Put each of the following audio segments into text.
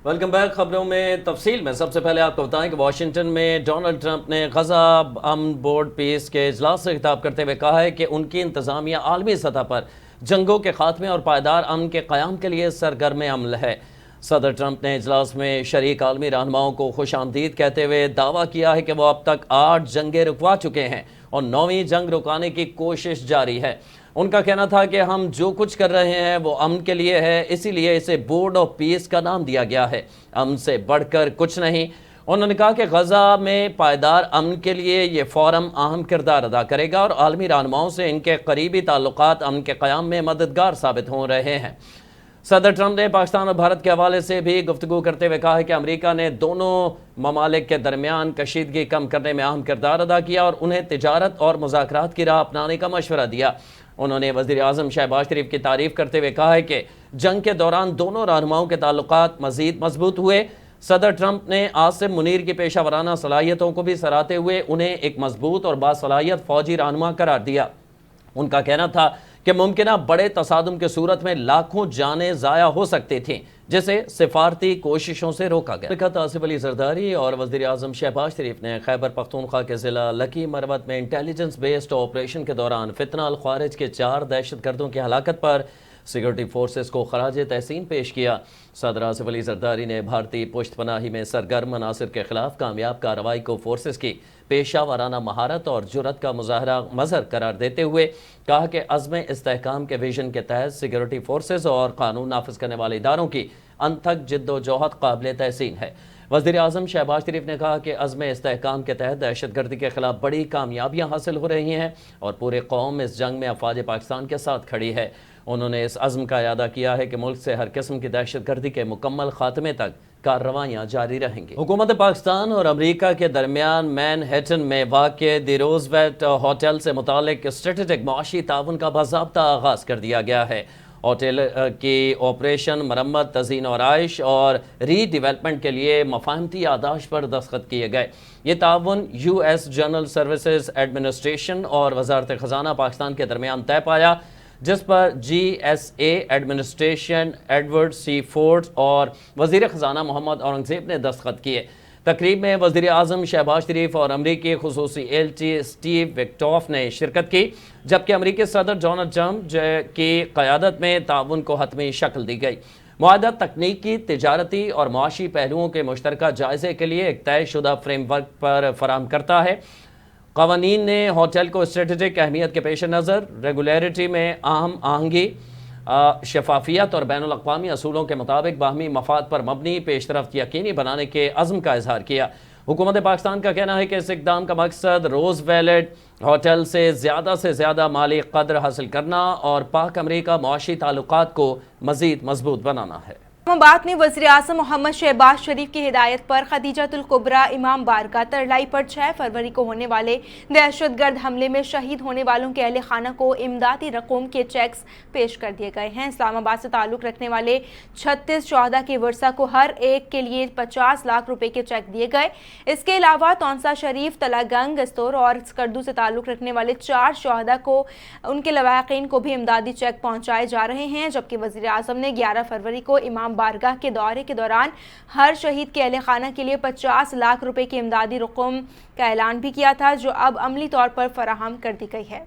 Welcome back. خبروں میں تفصیل میں سب سے پہلے آپ کو بتائیں کہ واشنگٹن میں ڈونلڈ ٹرمپ نے غزہ امن بورڈ پیس کے اجلاس سے خطاب کرتے ہوئے کہا ہے کہ ان کی انتظامیہ عالمی سطح پر جنگوں کے خاتمے اور پائیدار امن کے قیام کے لیے سرگرم عمل ہے۔ صدر ٹرمپ نے اجلاس میں شریک عالمی رہنماؤں کو خوش آمدید کہتے ہوئے دعویٰ کیا ہے کہ وہ اب تک 8 جنگیں رکوا چکے ہیں اور 9ویں جنگ رکانے کی کوشش جاری ہے۔ ان کا کہنا تھا کہ ہم جو کچھ کر رہے ہیں وہ امن کے لیے ہے، اسی لیے اسے بورڈ آف پیس کا نام دیا گیا ہے، امن سے بڑھ کر کچھ نہیں۔ انہوں نے کہا کہ غزہ میں پائیدار امن کے لیے یہ فورم اہم کردار ادا کرے گا اور عالمی رہنماؤں سے ان کے قریبی تعلقات امن کے قیام میں مددگار ثابت ہو رہے ہیں۔ صدر ٹرمپ نے پاکستان اور بھارت کے حوالے سے بھی گفتگو کرتے ہوئے کہا ہے کہ امریکہ نے دونوں ممالک کے درمیان کشیدگی کم کرنے میں اہم کردار ادا کیا اور انہیں تجارت اور مذاکرات کی راہ اپنانے کا مشورہ دیا۔ انہوں نے وزیر اعظم شہباز شریف کی تعریف کرتے ہوئے کہا ہے کہ جنگ کے دوران دونوں رہنماؤں کے تعلقات مزید مضبوط ہوئے۔ صدر ٹرمپ نے عاصم منیر کی پیشہ ورانہ صلاحیتوں کو بھی سراہتے ہوئے انہیں ایک مضبوط اور باصلاحیت فوجی رہنما قرار دیا۔ ان کا کہنا تھا کہ ممکنہ بڑے تصادم کے صورت میں لاکھوں جانیں ضائع ہو سکتی تھیں، جسے سفارتی کوششوں سے روکا گیا۔ مملکت آصف علی زرداری اور وزیر اعظم شہباز شریف نے خیبر پختونخوا کے ضلع لکی مروت میں انٹیلیجنس بیسڈ آپریشن کے دوران فتنہ الخوارج کے 4 دہشت گردوں کی ہلاکت پر سیکورٹی فورسز کو خراج تحسین پیش کیا۔ صدر آصف علی زرداری نے بھارتی پشت پناہی میں سرگرم عناصر کے خلاف کامیاب کارروائی کو فورسز کی پیشہ ورانہ مہارت اور جرأت کا مظہر قرار دیتے ہوئے کہا کہ عزم استحکام کے ویژن کے تحت سیکورٹی فورسز اور قانون نافذ کرنے والے اداروں کی انتھک جد و جہد قابل تحسین ہے۔ وزیر اعظم شہباز شریف نے کہا کہ عزم استحکام کے تحت دہشت گردی کے خلاف بڑی کامیابیاں حاصل ہو رہی ہیں اور پورے قوم اس جنگ میں افواج پاکستان کے ساتھ کھڑی ہے۔ انہوں نے اس عزم کا اعادہ کیا ہے کہ ملک سے ہر قسم کی دہشت گردی کے مکمل خاتمے تک کارروائیاں جاری رہیں گی۔ حکومت پاکستان اور امریکہ کے درمیان مین ہیٹن میں واقع دی روزویلٹ ہوٹل سے متعلق اسٹریٹجک معاشی تعاون کا باضابطہ آغاز کر دیا گیا ہے۔ ہوٹل کی آپریشن، مرمت، تزئین و آرائش اور ری ڈیولپمنٹ کے لیے مفاہمتی یادداشت پر دستخط کیے گئے۔ یہ تعاون U S general services administration اور وزارت خزانہ پاکستان کے درمیان طے پایا، جس پر G S A administration Edward C Ford اور وزیر خزانہ محمد اورنگزیب نے دستخط کیے۔ تقریب میں وزیر اعظم شہباز شریف اور امریکی خصوصی ایلچی اسٹیو وکٹوف نے شرکت کی، جبکہ امریکی صدر ڈونلڈ ٹرمپ کی قیادت میں تعاون کو حتمی شکل دی گئی۔ معاہدہ تکنیکی، تجارتی اور معاشی پہلوؤں کے مشترکہ جائزے کے لیے ایک طے شدہ فریم ورک پر فراہم کرتا ہے۔ قوانین نے ہوٹل کو اسٹریٹجک اہمیت کے پیش نظر ریگولیٹری میں اہم آہنگی، شفافیت اور بین الاقوامی اصولوں کے مطابق باہمی مفاد پر مبنی پیش رفت یقینی بنانے کے عزم کا اظہار کیا۔ حکومت پاکستان کا کہنا ہے کہ اس اقدام کا مقصد روزویلٹ ہوٹل سے زیادہ مالی قدر حاصل کرنا اور پاک امریکہ معاشی تعلقات کو مزید مضبوط بنانا ہے۔ اسلام آباد میں وزیر اعظم محمد شہباز شریف کی ہدایت پر خدیجۃ الکبریٰ امام بارگاہ ترلائی پر 6 فروری کو ہونے والے دہشت گرد حملے میں شہید ہونے والوں کے اہل خانہ کو امدادی رقوم کے چیکس پیش کر دیے گئے ہیں۔ اسلام آباد سے تعلق رکھنے والے 36 شہداء کے ورثاء کو ہر ایک کے لیے 50 لاکھ روپے کے چیک دیے گئے۔ اس کے علاوہ تونسا شریف، تلہ گنگ، استور اور اسکردو سے تعلق رکھنے والے 4 شہداء کو ان کے لواحقین کو بھی امدادی چیک پہنچائے جا رہے ہیں، جبکہ وزیر اعظم نے 11 فروری کو امام بارگاہ کے دورے کے دوران ہر شہید کے اہل خانہ کے لیے 50 لاکھ روپے کی امدادی رقم کا اعلان بھی کیا تھا، جو اب عملی طور پر فراہم کر دی گئی ہے۔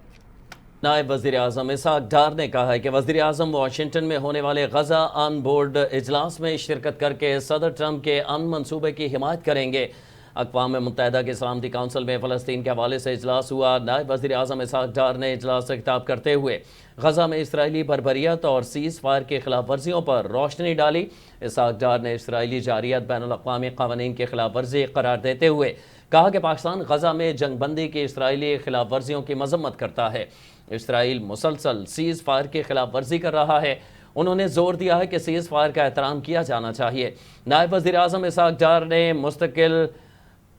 نائب وزیر اعظم اسحاق ڈار نے کہا ہے کہ وزیر اعظم واشنگٹن میں ہونے والے غزہ امن بورڈ اجلاس میں شرکت کر کے صدر ٹرمپ کے امن منصوبے کی حمایت کریں گے۔ اقوام متحدہ کی سلامتی کونسل میں فلسطین کے حوالے سے اجلاس ہوا۔ نائب وزیر اعظم اسحاق ڈار نے اجلاس سے خطاب کرتے ہوئے غزہ میں اسرائیلی بربریت اور سیز فائر کی خلاف ورزیوں پر روشنی ڈالی۔ اسحاق ڈار نے اسرائیلی جارحیت بین الاقوامی قوانین کی خلاف ورزی قرار دیتے ہوئے کہا کہ پاکستان غزہ میں جنگ بندی کی اسرائیلی خلاف ورزیوں کی مذمت کرتا ہے۔ اسرائیل مسلسل سیز فائر کی خلاف ورزی کر رہا ہے۔ انہوں نے زور دیا ہے کہ سیز فائر کا احترام کیا جانا چاہیے۔ نائب وزیر اعظم اسحاق ڈار نے مستقل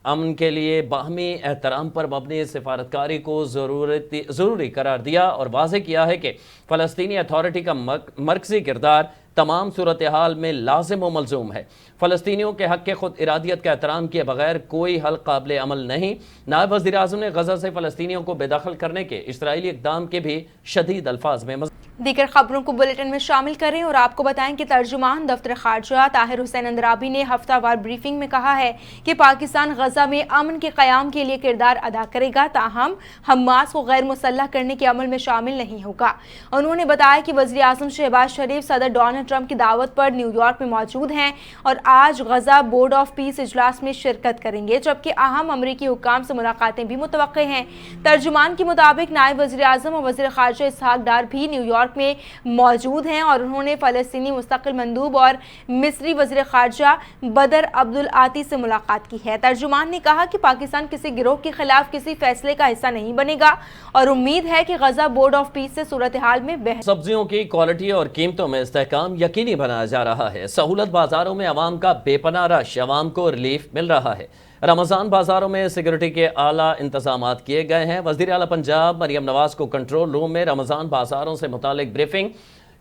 امن کے لیے باہمی احترام پر مبنی سفارتکاری کو ضروری قرار دیا اور واضح کیا ہے کہ فلسطینی اتھارٹی کا مرکزی کردار تمام صورتحال میں لازم و ملزوم ہے۔ فلسطینیوں کے حق خود ارادیت کا احترام کیے بغیر کوئی حل قابل عمل نہیں۔ نائب وزیر اعظم نے غزہ سے فلسطینیوں کو بے دخل کرنے کے اسرائیلی اقدام کے بھی شدید الفاظ میں دیگر خبروں کو بلیٹن میں شامل کریں اور آپ کو بتائیں کہ ترجمان دفتر خارجہ طاہر حسین اندرابی نے ہفتہ وار بریفنگ میں کہا ہے کہ پاکستان غزہ میں امن کے قیام کے لیے کردار ادا کرے گا، تاہم حماس کو غیر مسلح کرنے کے عمل میں شامل نہیں ہوگا۔ انہوں نے بتایا کہ وزیر اعظم شہباز شریف صدر ڈونلڈ ٹرمپ کی دعوت پر نیو یارک میں موجود ہیں اور آج غزہ بورڈ آف پیس اجلاس میں شرکت کریں گے، جبکہ اہم امریکی حکام سے ملاقاتیں بھی متوقع ہیں۔ ترجمان کے مطابق نائب وزیر اعظم اور وزیر خارجہ اسحاق ڈار بھی نیو یارک میں موجود ہیں اور انہوں نے فلسطینی مستقل مندوب اور مصری وزیر خارجہ بدر عبدالعاطی سے ملاقات کی ہے۔ ترجمان نے کہا کہ پاکستان کسی گروہ کے خلاف کسی فیصلے کا حصہ نہیں بنے گا اور امید ہے کہ غزہ بورڈ آف پیس سے صورتحال میں بہتری۔ سبزیوں کی کوالٹی اور قیمتوں میں استحکام یقینی بنایا جا رہا ہے۔ سہولت بازاروں میں عوام کا بے پناہ رش، عوام کو ریلیف مل رہا ہے۔ رمضان بازاروں میں سیکورٹی کے اعلیٰ انتظامات کیے گئے ہیں۔ وزیر اعلیٰ پنجاب مریم نواز کو کنٹرول روم میں رمضان بازاروں سے متعلق بریفنگ،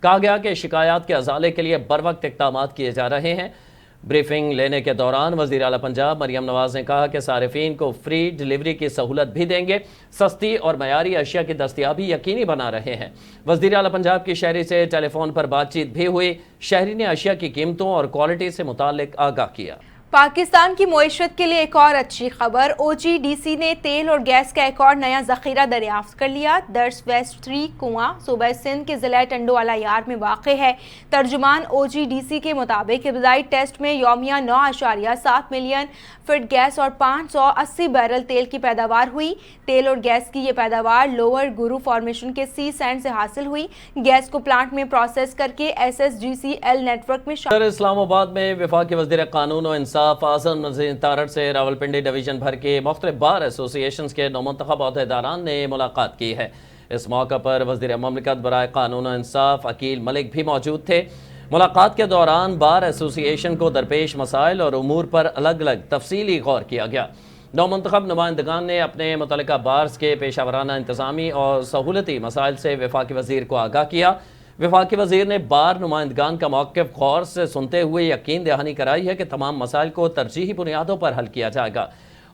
کہا گیا کہ شکایات کے ازالے کے لیے بروقت اقدامات کیے جا رہے ہیں۔ بریفنگ لینے کے دوران وزیر اعلیٰ پنجاب مریم نواز نے کہا کہ صارفین کو فری ڈیلیوری کی سہولت بھی دیں گے، سستی اور معیاری اشیاء کی دستیابی یقینی بنا رہے ہیں۔ وزیر اعلیٰ پنجاب کی شہری سے ٹیلی فون پر بات چیت بھی ہوئی۔ شہری نے اشیاء کی قیمتوں اور کوالٹی سے متعلق آگاہ کیا۔ پاکستان کی معیشت کے لیے ایک اور اچھی خبر، او جی ڈی سی نے تیل اور گیس کا ایک اور نیا ذخیرہ دریافت کر لیا۔ درس ویسٹ 3 کنواں صوبہ سندھ کے ضلع ٹنڈو والا یار میں واقع ہے۔ ترجمان او جی ڈی سی کے مطابق ابتدائی ٹیسٹ میں یومیہ 9.7 ملین فٹ گیس اور 580 بیرل تیل کی پیداوار ہوئی۔ تیل اور گیس کی یہ پیداوار لوور گرو فارمیشن کے سی سینڈ سے حاصل ہوئی۔ گیس کو پلانٹ میں پروسیس کر کے S S G C L network میں شامل۔ اسلام آباد میں وفاقی وزیر قانون و انصاف اعظم نذیر تارڑ سے راولپنڈی ڈویژن بھر کے مختلف بار ایسوسی ایشنز کے نومنتخب عہدیداران نے ملاقات کی ہے۔ اس موقع پر وزیر مملکت برائے قانون و انصاف عقیل ملک بھی موجود تھے۔ ملاقات کے دوران بار ایسوسی ایشن کو درپیش مسائل اور امور پر الگ الگ تفصیلی غور کیا گیا۔ نومنتخب نمائندگان نے اپنے متعلقہ بارز کے پیشہ ورانہ انتظامی اور سہولتی مسائل سے وفاقی وزیر کو آگاہ کیا۔ وفاقی وزیر نے بار نمائندگان کا موقف غور سے سنتے ہوئے یقین دہانی کرائی ہے کہ تمام مسائل کو ترجیحی بنیادوں پر حل کیا جائے گا۔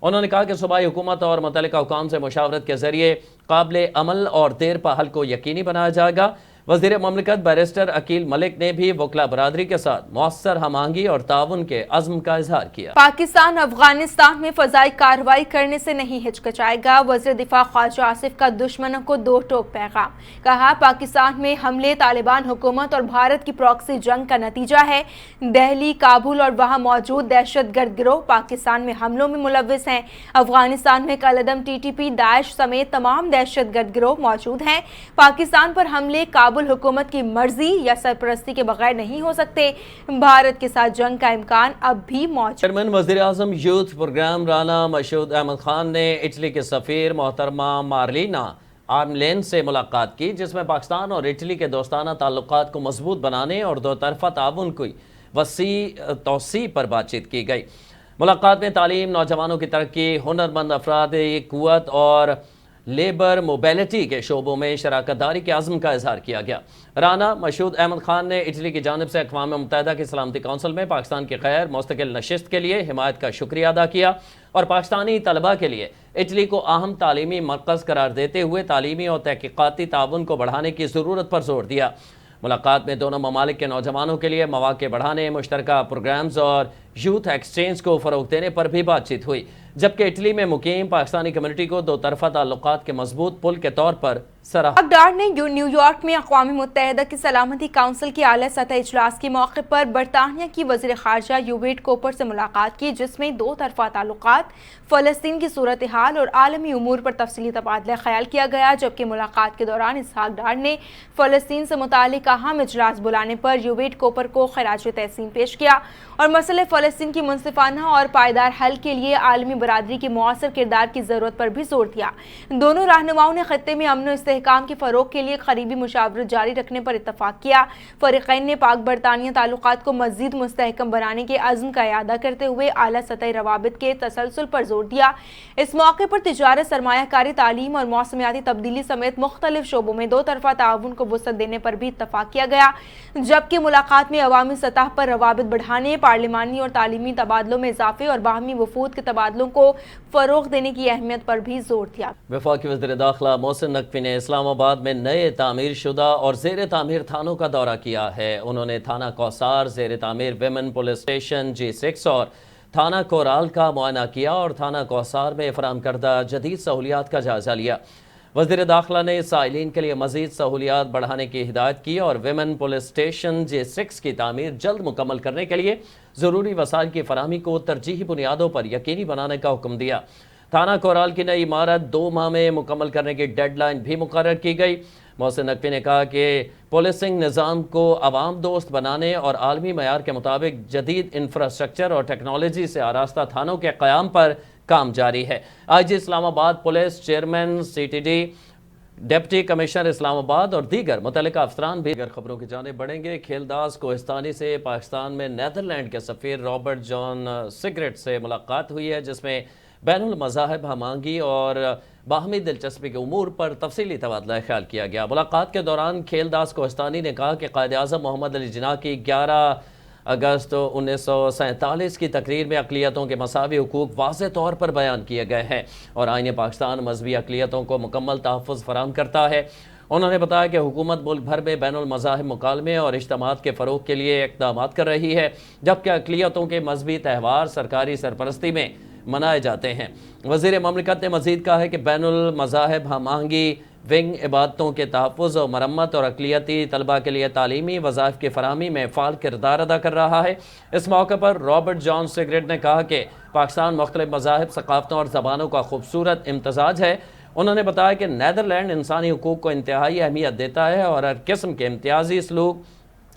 انہوں نے کہا کہ صوبائی حکومت اور متعلقہ حکام سے مشاورت کے ذریعے قابل عمل اور دیر پا حل کو یقینی بنایا جائے گا۔ وزیر مملکت بیرسٹر عقیل ملک نے بھی وکلا برادری کے ساتھ مؤثر ہم آہنگی اور تعاون کے عزم کا اظہار کیا۔ پاکستان افغانستان میں فضائی کارروائی کرنے سے نہیں ہچکچائے گا، وزیر دفاع خواجہ آصف کا دشمنوں کو دو ٹوک پیغام۔ کہا پاکستان میں حملے طالبان حکومت اور بھارت کی پراکسی جنگ کا نتیجہ ہے۔ دہلی، کابل اور وہاں موجود دہشت گرد گروہ پاکستان میں حملوں میں ملوث ہیں۔ افغانستان میں کالعدم ٹی ٹی پی، داعش سمیت تمام دہشت گرد گروہ موجود ہیں۔ پاکستان پر حملے کابل حکومت کی مرضی یا سرپرستی کے بغیر نہیں ہو سکتے۔ بھارت کے ساتھ جنگ کا امکان اب بھی موجود۔ چیئرمین وزیر اعظم یوتھ پروگرام رانا مشہود احمد خان نے اٹلی کے سفیر محترمہ مارلینا آرملین سے ملاقات کی، جس میں پاکستان اور اٹلی کے دوستانہ تعلقات کو مضبوط بنانے اور دو طرفہ تعاون کی وسیع توسیع پر بات چیت کی گئی۔ ملاقات میں تعلیم، نوجوانوں کی ترقی، ہنرمند افرادی قوت اور لیبر موبیلٹی کے شعبوں میں شراکت داری کے عزم کا اظہار کیا گیا۔ رانا مشہود احمد خان نے اٹلی کی جانب سے اقوام متحدہ کی سلامتی کونسل میں پاکستان کی غیر مستقل نشست کے لیے حمایت کا شکریہ ادا کیا اور پاکستانی طلباء کے لیے اٹلی کو اہم تعلیمی مرکز قرار دیتے ہوئے تعلیمی اور تحقیقاتی تعاون کو بڑھانے کی ضرورت پر زور دیا۔ ملاقات میں دونوں ممالک کے نوجوانوں کے لیے مواقع بڑھانے، مشترکہ پروگرامز اور یوتھ ایکسچینج کو فروغ دینے پر بھی بات چیت ہوئی، جبکہ اٹلی میں مقیم پاکستانی کمیونٹی کو دو طرفہ تعلقات کے مضبوط پل کے طور پر سراہا۔ ڈار نے نیو یارک میں اقوام متحدہ کی سلامتی کونسل کے اعلیٰ سطح اجلاس کے موقع پر برطانیہ کی وزیر خارجہ یویٹ کوپر سے ملاقات کی، جس میں دو طرفہ تعلقات، فلسطین کی صورتحال اور عالمی امور پر تفصیلی تبادلہ خیال کیا گیا، جبکہ ملاقات کے دوران اسحاق ڈار نے فلسطین سے متعلق اہم اجلاس بلانے پر یویٹ کوپر کو خراج تحسین پیش کیا اور مسئلہ فلسطین کی منصفانہ اور پائیدار حل کے لیے عالمی برادری کے مؤثر کردار کی ضرورت پر بھی زور دیا۔ دونوں رہنماؤں نے خطے میں امن و استحکام کے فروغ کے لیے قریبی مشاورت جاری رکھنے پر اتفاق کیا۔ فریقین نے پاک برطانیہ تعلقات کو مزید مستحکم بنانے کے عزم کا اعادہ کرتے ہوئے اعلیٰ سطحی روابط کے تسلسل پر زور دیا۔ اس موقع پر تجارت، سرمایہ کاری، تعلیم اور موسمیاتی تبدیلی سمیت مختلف شعبوں میں دو طرفہ تعاون کو وسعت دینے پر بھی اتفاق کیا گیا، جبکہ ملاقات میں عوامی سطح پر روابط بڑھانے، پارلیمانی اور اور تعلیمی تبادلوں میں اضافے اور باہمی وفود کے تبادلوں کو فروغ دینے کی اہمیت پر بھی زور دیا۔ وفاقی وزیر داخلہ محسن نقوی نے اسلام آباد میں نئے تعمیر شدہ اور زیر تعمیر تھانوں کا دورہ کیا ہے۔ انہوں نے تھانہ کوثار، زیر تعمیر ویمن پولیس اسٹیشن G6 اور تھانہ کورال کا معائنہ کیا اور تھانہ کوثار میں فراہم کردہ جدید سہولیات کا جائزہ لیا۔ وزیر داخلہ نے سائلین کے لیے مزید سہولیات بڑھانے کی ہدایت کی اور ویمن پولیس اسٹیشن G6 کی تعمیر جلد مکمل کرنے کے لیے ضروری وسائل کی فراہمی کو ترجیحی بنیادوں پر یقینی بنانے کا حکم دیا۔ تھانہ کورال کی نئی عمارت 2 ماہ میں مکمل کرنے کی ڈیڈ لائن بھی مقرر کی گئی۔ محسن نقوی نے کہا کہ پولیسنگ نظام کو عوام دوست بنانے اور عالمی معیار کے مطابق جدید انفراسٹرکچر اور ٹیکنالوجی سے آراستہ تھانوں کے قیام پر کام جاری ہے۔ آئی G Islamabad police, chairman CTD، deputy commissioner Islamabad اور دیگر متعلقہ افسران بھی دیگر خبروں کی جانب بڑھیں گے۔ کھیلداز کوہستانی سے پاکستان میں نیدرلینڈ کے سفیر رابرٹ جان سگریٹ سے ملاقات ہوئی ہے، جس میں بین المذاہب ہم آہنگی اور باہمی دلچسپی کے امور پر تفصیلی تبادلہ خیال کیا گیا۔ ملاقات کے دوران کھیلداز کوہستانی نے کہا کہ قائد اعظم محمد علی جناح کی 11 اگست 1947 کی تقریر میں اقلیتوں کے مساوی حقوق واضح طور پر بیان کیے گئے ہیں اور آئین پاکستان مذہبی اقلیتوں کو مکمل تحفظ فراہم کرتا ہے۔ انہوں نے بتایا کہ حکومت ملک بھر میں بین المذاہب مکالمے اور اجتماعات کے فروغ کے لیے اقدامات کر رہی ہے، جبکہ اقلیتوں کے مذہبی تہوار سرکاری سرپرستی میں منائے جاتے ہیں۔ وزیر مملکت نے مزید کہا ہے کہ بین المذاہب ہم آہنگی ونگ عبادتوں کے تحفظ و مرمت اور اقلیتی طلبہ کے لیے تعلیمی وظائف کی فراہمی میں فعال کردار ادا کر رہا ہے۔ اس موقع پر رابرٹ جان سگریٹ نے کہا کہ پاکستان مختلف مذاہب، ثقافتوں اور زبانوں کا خوبصورت امتزاج ہے۔ انہوں نے بتایا کہ نیدرلینڈ انسانی حقوق کو انتہائی اہمیت دیتا ہے اور ہر قسم کے امتیازی سلوک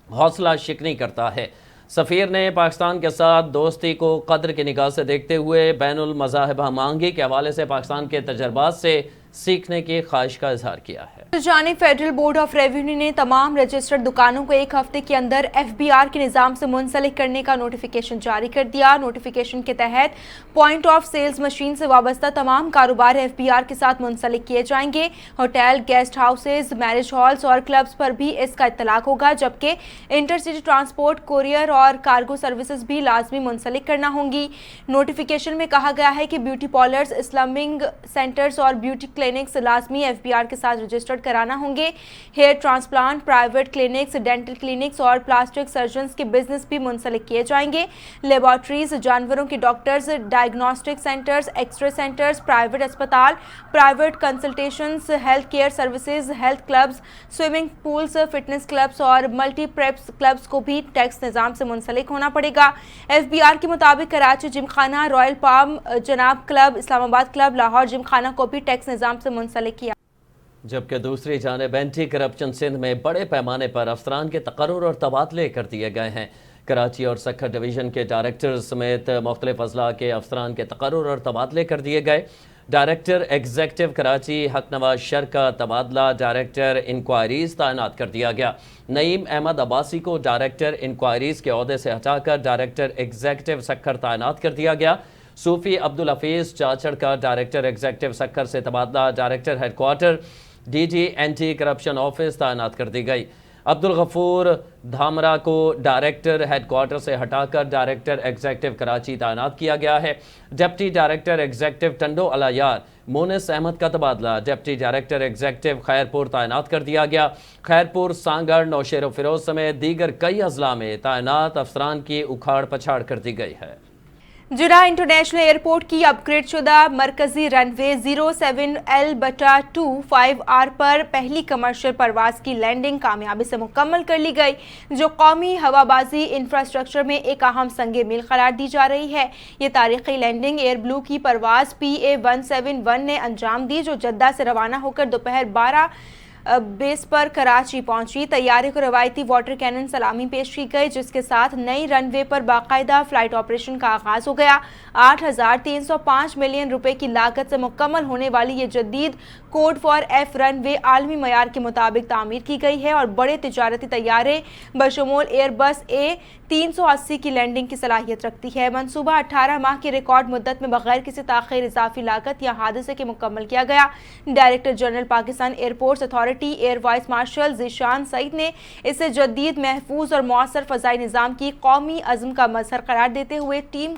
حوصلہ شکنی کرتا ہے۔ سفیر نے پاکستان کے ساتھ دوستی کو قدر کی نگاہ سے دیکھتے ہوئے بین المذاہب ہم آہنگی کے حوالے سے پاکستان کے تجربات سے سیکھنے کی خواہش کا اظہار کیا ہے۔ جانب فیڈرل بورڈ آف ریونیو نے تمام رجسٹرڈ دکانوں کو 1 ہفتے کے اندر FBR کے نظام سے منسلک کرنے کا نوٹیفیکیشن جاری کر دیا۔ نوٹیفیکیشن کے تحت پوائنٹ آف سیلز مشین سے وابستہ تمام کاروبار FBR کے ساتھ منسلک کیے جائیں گے۔ Hotel, guest houses, marriage halls اور کلبز پر بھی اس کا اطلاق ہوگا، جبکہ انٹرسٹی ٹرانسپورٹ، کوریئر اور کارگو سروسز بھی لازمی منسلک کرنا ہوں گی۔ نوٹیفیکیشن میں کہا گیا ہے کہ بیوٹی پارلرز، اسلمنگ سینٹرز اور بیوٹی کلینکس لازمی FBR کے ساتھ رجسٹرڈ کرانا ہوں گے۔ Hair transplant, private clinics, dental clinics اور پلاسٹک سرجنز کے بزنس بھی منسلک کیے جائیں گے۔ لیبارٹریز، جانوروں کے doctors, diagnostic centres, x ray centres, private اسپتال، private consultations, health care services, health clubs, swimming pools, fitness clubs اور ملٹی پریپس کلبز کو بھی ٹیکس نظام سے منسلک ہونا پڑے گا۔ FBR کے مطابق کراچی جم خانہ، رائل پام جناب کلب، اسلام آباد کلب، لاہور جم خانہ کو بھی ٹیکس نظام سے منسلک کیا۔ جبکہ دوسری جانب اینٹی کرپشن سندھ میں بڑے پیمانے پر افسران کے تقرر اور تبادلے کر دیے گئے ہیں۔ کراچی اور سکھر ڈویژن کے ڈائریکٹر سمیت مختلف اضلاع کے افسران کے تقرر اور تبادلے کر دیے گئے۔ ڈائریکٹر ایگزیکٹو کراچی حق نواز شر کا تبادلہ ڈائریکٹر انکوائریز تعینات کر دیا گیا۔ نعیم احمد عباسی کو ڈائریکٹر انکوائریز کے عہدے سے ہٹا کر ڈائریکٹر ایگزیکٹو سکھر تعینات کر دیا گیا۔ صوفی عبدالحفیظ چاچڑ کا ڈائریکٹر ایگزیکٹو سکھر سے تبادلہ director headquarter DG anti corruption office تعینات کر دی گئی۔ عبدالغفور دھامرا کو ڈائریکٹر ہیڈ کوارٹر سے ہٹا کر ڈائریکٹر ایگزیکٹو کراچی تعینات کیا گیا ہے۔ ڈپٹی ڈائریکٹر ایگزیکٹو ٹنڈو الایار مونس احمد کا تبادلہ ڈپٹی ڈائریکٹر ایگزیکٹو خیرپور تعینات کر دیا گیا۔ خیرپور، سانگڑ، نوشیر و فیروز سمیت دیگر کئی اضلاع میں تعینات افسران کی اکھاڑ پچھاڑ کر دی گئی ہے۔ جدہ انٹرنیشنل ایئرپورٹ کی اپ گریڈ شدہ مرکزی رن وے 07L/2 5R پر پہلی کمرشل پرواز کی لینڈنگ کامیابی سے مکمل کر لی گئی، جو قومی ہوابازی انفراسٹرکچر میں ایک اہم سنگ میل قرار دی جا رہی ہے۔ یہ تاریخی لینڈنگ ایئر بلو کی پرواز PA-171 نے انجام دی، جو جدہ سے روانہ ہو کر دوپہر 12 بیس پر کراچی پہنچی۔ طیارے کو روایتی واٹر کینن سلامی پیش کی گئی، جس کے ساتھ نئی رن وے پر باقاعدہ فلائٹ آپریشن کا آغاز ہو گیا۔ 8,305 ملین روپے کی لاگت سے مکمل ہونے والی یہ جدید کوڈ فار ایف رن وے عالمی معیار کے مطابق تعمیر کی گئی ہے اور بڑے تجارتی طیارے بشمول ایئر بس A380 کی لینڈنگ کی صلاحیت رکھتی ہے۔ منصوبہ 18 ماہ کی ریکارڈ مدت میں بغیر کسی تاخیر، اضافی لاگت یا حادثے کے مکمل کیا گیا۔ Director general Pakistan airports authority authority air vice marshal Zeeshan Saeed نے اسے جدید، محفوظ اور مؤثر فضائی نظام کی قومی عزم کا مظہر قرار دیتے ہوئے ٹیم